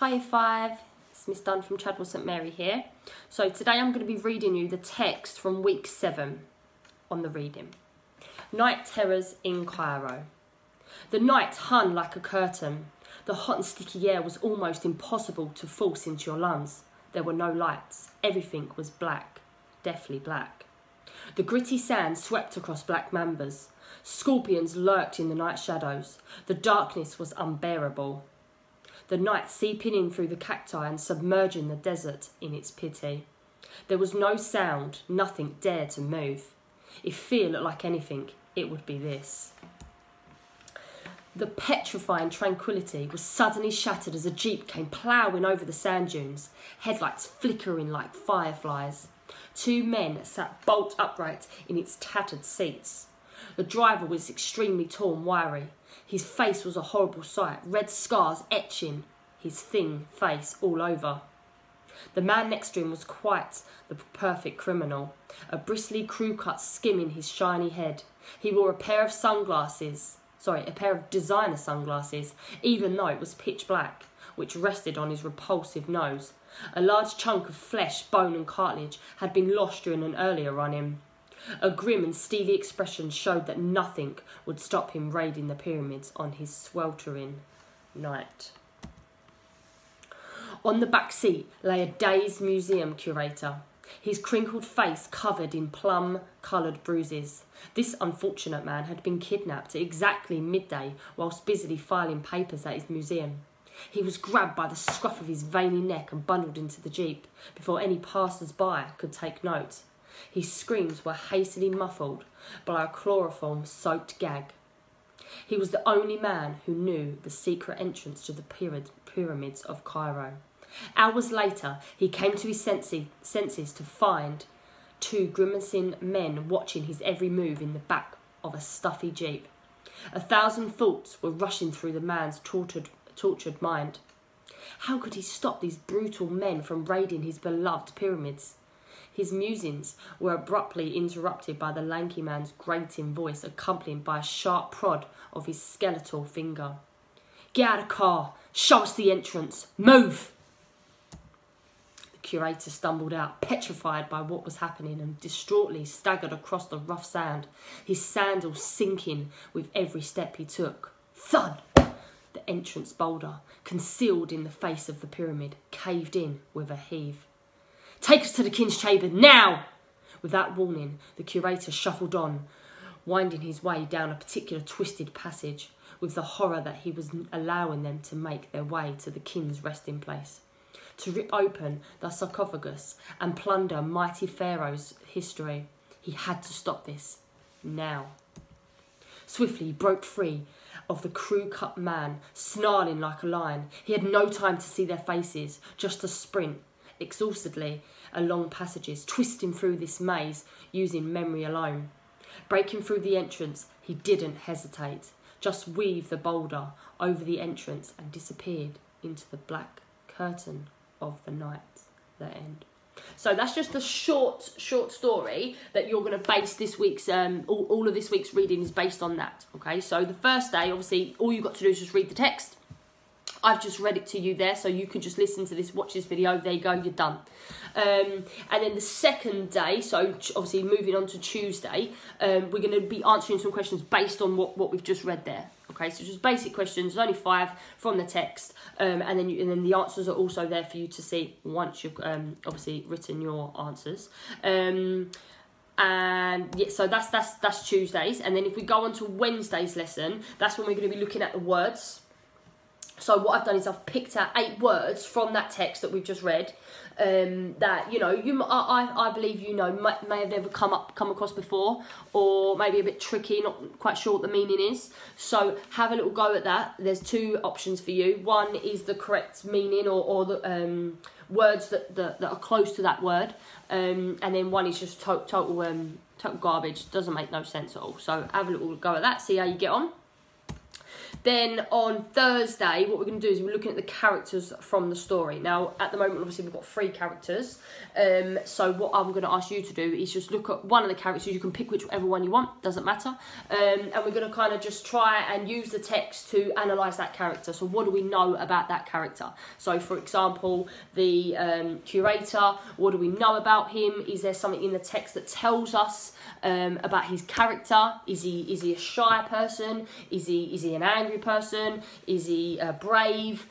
Hi Five, it's Miss Dunn from Chadwell St Mary here. So today I'm going to be reading you the text from week 7 on the reading. Night terrors in Cairo. The night hung like a curtain. The hot and sticky air was almost impossible to force into your lungs. There were no lights. Everything was black, deathly black. The gritty sand swept across black mambas. Scorpions lurked in the night shadows. The darkness was unbearable. The night seeping in through the cacti and submerging the desert in its pity. There was no sound, nothing dared to move. If fear looked like anything, it would be this. The petrifying tranquility was suddenly shattered as a jeep came ploughing over the sand dunes, headlights flickering like fireflies. 2 men sat bolt upright in its tattered seats. The driver was extremely tall and wiry. His face was a horrible sight, red scars etching his thin face all over. The man next to him was quite the perfect criminal, a bristly crew cut skimming his shiny head. He wore a pair of designer sunglasses, even though it was pitch black, which rested on his repulsive nose. A large chunk of flesh, bone and cartilage had been lost during an earlier run-in. A grim and steely expression showed that nothing would stop him raiding the pyramids on his sweltering night. On the back seat lay a dazed museum curator, his crinkled face covered in plum-coloured bruises. This unfortunate man had been kidnapped at exactly midday whilst busily filing papers at his museum. He was grabbed by the scruff of his veiny neck and bundled into the jeep before any passers-by could take note. His screams were hastily muffled by a chloroform-soaked gag. He was the only man who knew the secret entrance to the pyramids of Cairo. Hours later, he came to his senses to find 2 grimacing men watching his every move in the back of a stuffy jeep. 1,000 thoughts were rushing through the man's tortured mind. How could he stop these brutal men from raiding his beloved pyramids? His musings were abruptly interrupted by the lanky man's grating voice, accompanied by a sharp prod of his skeletal finger. "Get out of the car! Show us the entrance! Move!" The curator stumbled out, petrified by what was happening, and distraughtly staggered across the rough sand, his sandals sinking with every step he took. Thud! The entrance boulder, concealed in the face of the pyramid, caved in with a heave. "Take us to the king's chamber, now!" Without warning, the curator shuffled on, winding his way down a particular twisted passage, with the horror that he was allowing them to make their way to the king's resting place. To rip open the sarcophagus and plunder mighty Pharaoh's history, he had to stop this, now. Swiftly he broke free of the crew-cut man, snarling like a lion. He had no time to see their faces, just to sprint exhaustedly along passages, twisting through this maze using memory alone. Breaking through the entrance, he didn't hesitate, just weaved the boulder over the entrance and disappeared into the black curtain of the night, the end. So that's just a short story that you're going to base this week's, all of this week's reading is based on that, okay? So the first day, obviously, all you've got to do is just read the text. I've just read it to you there, so you can just listen to this, watch this video, there you go, you're done. And then the second day, so obviously moving on to Tuesday, we're going to be answering some questions based on what we've just read there. Okay, so just basic questions, there's only 5 from the text, and then the answers are also there for you to see once you've obviously written your answers. And yeah, so that's Tuesdays, and then if we go on to Wednesday's lesson, that's when we're going to be looking at the words. So what I've done is I've picked out 8 words from that text that we've just read, that I believe may have never come across before, or maybe a bit tricky, not quite sure what the meaning is. So have a little go at that. There's 2 options for you. One is the correct meaning or the words that are close to that word, and then one is just total garbage. Doesn't make no sense at all. So have a little go at that. See how you get on. Then on Thursday, what we're going to do is we're looking at the characters from the story. Now, at the moment, obviously, we've got 3 characters. So what I'm going to ask you to do is just look at one of the characters. You can pick whichever one you want, doesn't matter. And we're going to kind of just try and use the text to analyse that character. So what do we know about that character? So, for example, the curator, what do we know about him? Is there something in the text that tells us about his character? Is he a shy person? Is he an angry person? Is he brave?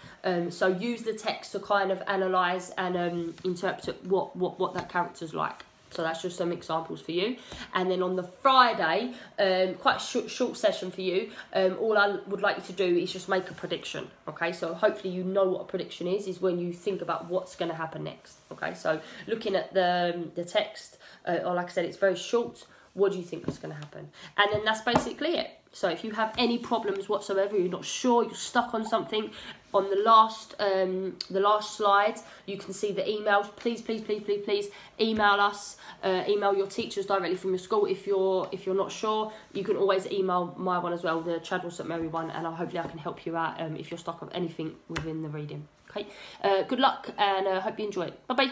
So use the text to kind of analyse and interpret what that character's like. So that's just some examples for you. And then on the Friday, quite a short session for you. All I would like you to do is just make a prediction. Okay, so hopefully you know what a prediction is when you think about what's going to happen next. Okay, so looking at the text, or like I said, it's very short. What do you think is going to happen? And then that's basically it. So if you have any problems whatsoever, you're not sure, you're stuck on something, on the last slide, you can see the emails. Please email us. Email your teachers directly from your school. If you're not sure, you can always email my one as well, the Chadwell St Mary one, and hopefully I can help you out if you're stuck on anything within the reading. Okay. Good luck, and hope you enjoy it. Bye bye.